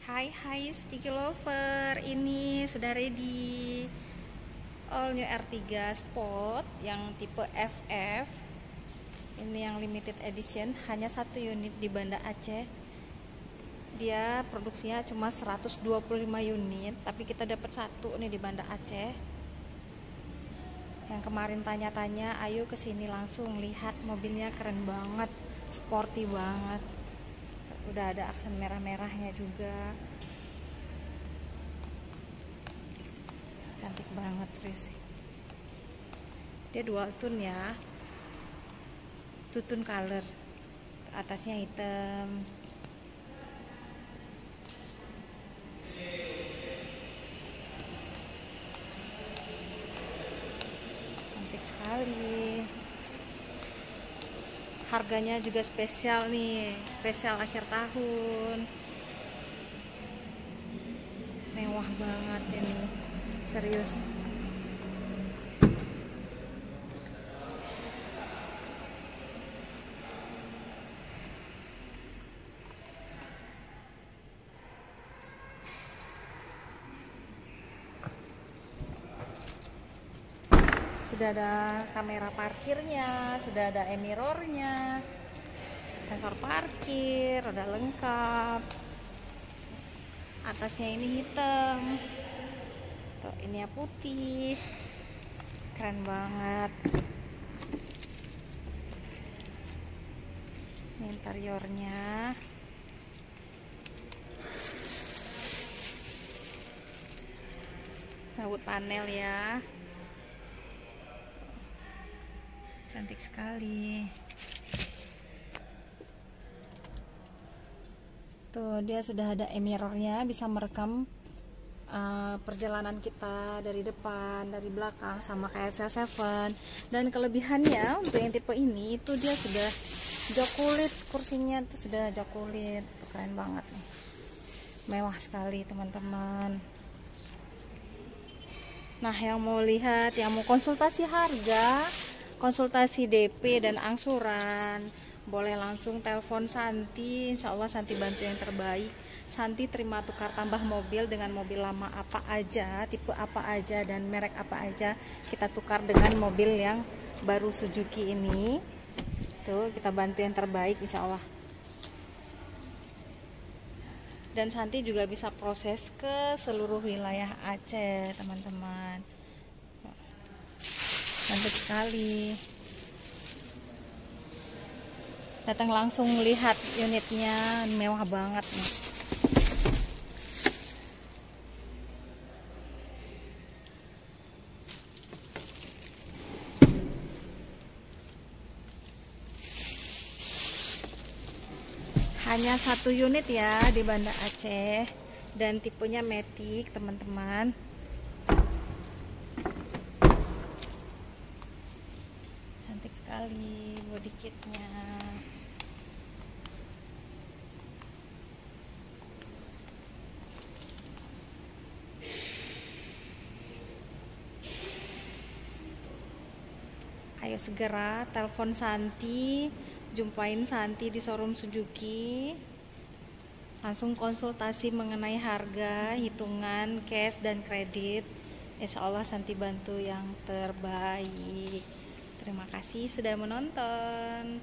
Hai Sticky Lover, ini sudah ready all new R3 Sport yang tipe FF. Ini yang limited edition, hanya satu unit di Banda Aceh. Dia produksinya cuma 125 unit, tapi kita dapat satu nih di Banda Aceh. Yang kemarin tanya-tanya, ayo kesini langsung lihat, mobilnya keren banget, sporty banget. Udah ada aksen merah-merahnya juga, cantik banget Tris. Dia dual tone ya, two tone color, atasnya hitam. Cantik sekali. Harganya juga spesial nih, spesial akhir tahun. Mewah banget ini, serius. Sudah ada kamera parkirnya, sudah ada e-mirrornya, sensor parkir, udah lengkap. Atasnya ini hitam, tuh ini ya putih, keren banget. Ini interiornya, wood panel ya, cantik sekali. Tuh dia sudah ada e-mirrornya, bisa merekam perjalanan kita dari depan, dari belakang, sama kayak C7. Dan kelebihannya untuk yang tipe ini itu dia sudah jok kulit, kursinya tuh sudah jok kulit, tuh, keren banget nih, mewah sekali teman-teman. Nah yang mau lihat, yang mau konsultasi harga, konsultasi DP dan angsuran, boleh langsung telepon Santi. Insya Allah Santi bantu yang terbaik. Santi terima tukar tambah mobil dengan mobil lama apa aja, tipe apa aja, dan merek apa aja. Kita tukar dengan mobil yang baru Suzuki ini. Tuh kita bantu yang terbaik insya Allah. Dan Santi juga bisa proses ke seluruh wilayah Aceh teman-teman. Cantik sekali. Datang langsung lihat unitnya, mewah banget nih. Hanya satu unit ya di Banda Aceh, dan tipenya Matic teman-teman. Cantik sekali body kitnya. Ayo segera telepon Santi, jumpain Santi di showroom Suzuki, langsung konsultasi mengenai harga, hitungan, cash dan kredit. Insya Allah Santi bantu yang terbaik. Terima kasih sudah menonton.